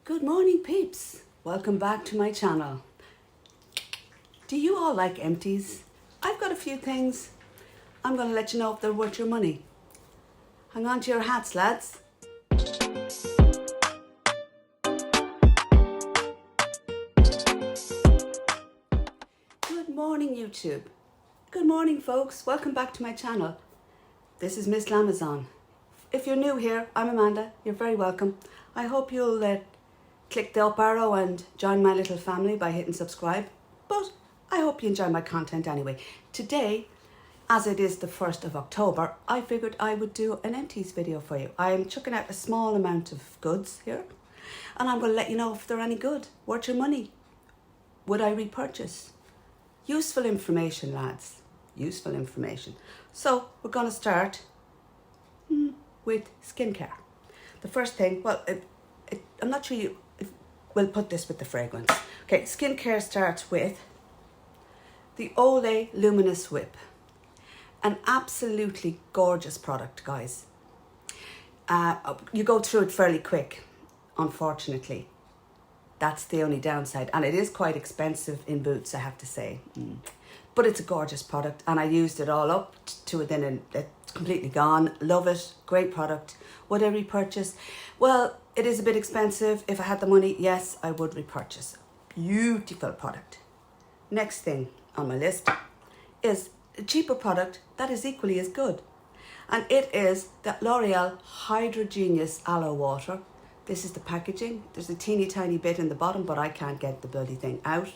Good morning, peeps. Welcome back to my channel. Do you all like empties? I've got a few things. I'm going to let you know if they're worth your money. Hang on to your hats, lads. Good morning, YouTube. Good morning, folks. Welcome back to my channel. This is Miss Lamazon. If you're new here, I'm Amanda. You're very welcome. I hope you'll click the up arrow and join my little family by hitting subscribe. But I hope you enjoy my content anyway. Today, as it is the 1st of October, I figured I would do an empties video for you. I'm chucking out a small amount of goods here, and I'm going to let you know if they're any good, worth your money. Would I repurchase? Useful information, lads. Useful information. So we're going to start with skincare. The first thing, well, I'm not sure we'll put this with the fragrance. Okay, skincare starts with the Olay Luminous Whip. An absolutely gorgeous product, guys. You go through it fairly quick, unfortunately. That's the only downside. And it is quite expensive in Boots, I have to say. But it's a gorgeous product, and I used it all up to within it's completely gone. Love it. Great product. Would I repurchase? Well, it is a bit expensive. If I had the money, yes, I would repurchase. Beautiful product. Next thing on my list is a cheaper product that is equally as good. And it is the LOreal Hydrogenius Aloe Water. This is the packaging. There's a teeny tiny bit in the bottom, but I can't get the bloody thing out.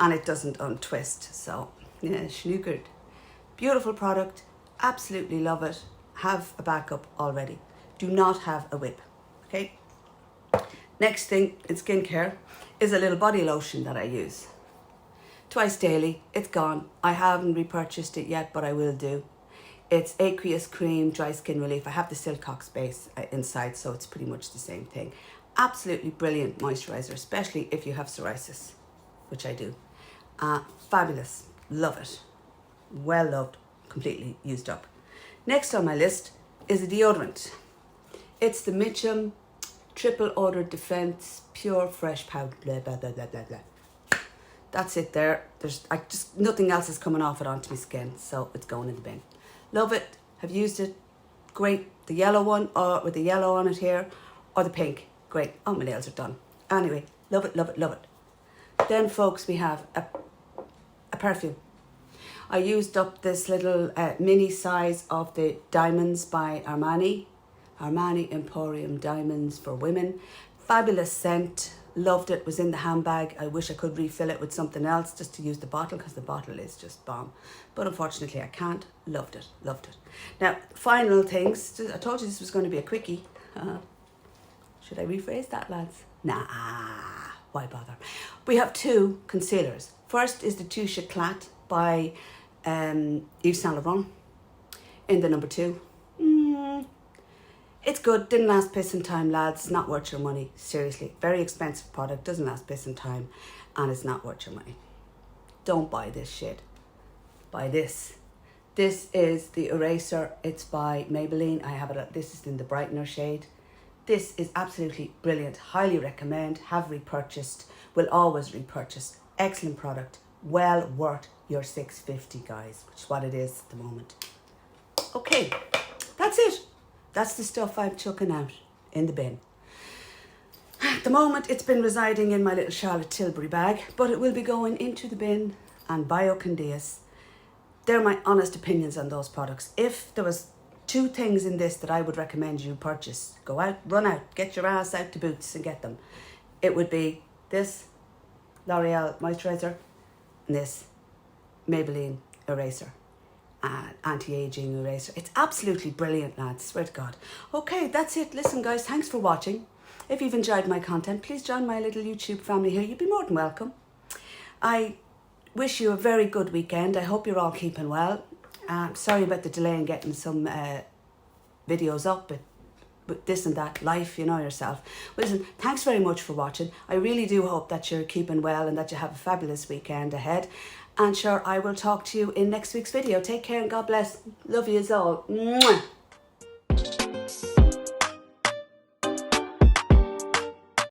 And it doesn't untwist. So, yeah, snookered. Beautiful product. Absolutely love it. Have a backup already. Do not have a whip. Okay. Next thing in skincare is a little body lotion that I use. Twice daily. It's gone. I haven't repurchased it yet, but I will do. It's aqueous cream, dry skin relief. I have the Silcox base inside, so it's pretty much the same thing. Absolutely brilliant moisturizer, especially if you have psoriasis, which I do. Fabulous. Love it. Well loved. Completely used up. Next on my list is a deodorant. It's the Mitchum Triple Odor Defense Pure Fresh Powder. Blah, blah, blah, blah, blah, blah. That's it there. Nothing else is coming off it onto my skin, so it's going in the bin. Love it. Have used it. Great. The yellow one, or with the yellow on it here, or the pink. Great. Oh, my nails are done. Anyway, love it, love it, love it. Then, folks, we have a perfume. I used up this little mini size of the Diamonds by Armani. Armani Emporium Diamonds for women. Fabulous scent. Loved it. Was in the handbag. I wish I could refill it with something else just to use the bottle, because the bottle is just bomb. But unfortunately I can't. Loved it. Loved it. Now, final things. I told you this was going to be a quickie. Should I rephrase that, lads? Nah. Why bother? We have two concealers. First is the Touche Éclat by Yves Saint Laurent in the number 2. It's good. Didn't last piss and time, lads. Not worth your money. Seriously. Very expensive product. Doesn't last piss and time. And it's not worth your money. Don't buy this shit. Buy this. This is the eraser. It's by Maybelline. I have it. This is in the brightener shade. This is absolutely brilliant. Highly recommend. Have repurchased. Will always repurchase. Excellent product. Well worth your $6.50, guys, which is what it is at the moment. Okay, that's it. That's the stuff I'm chucking out in the bin. At the moment, it's been residing in my little Charlotte Tilbury bag, but it will be going into the bin and Biocandias. They're my honest opinions on those products. If there was 2 things in this that I would recommend you purchase, go out, run out, get your ass out to Boots and get them. It would be this L'Oreal moisturizer and this Maybelline eraser. Anti-aging eraser. It's absolutely brilliant, lads. Swear to God. Okay, that's it. Listen, guys, thanks for watching. If you've enjoyed my content, please join my little YouTube family here. You'd be more than welcome. I wish you a very good weekend. I hope you're all keeping well. Sorry about the delay in getting some videos up, but this and that, life, you know yourself. Well, listen, thanks very much for watching. I really do hope that you're keeping well and that you have a fabulous weekend ahead. And sure, I will talk to you in next week's video. Take care and God bless. Love yous all. Mwah.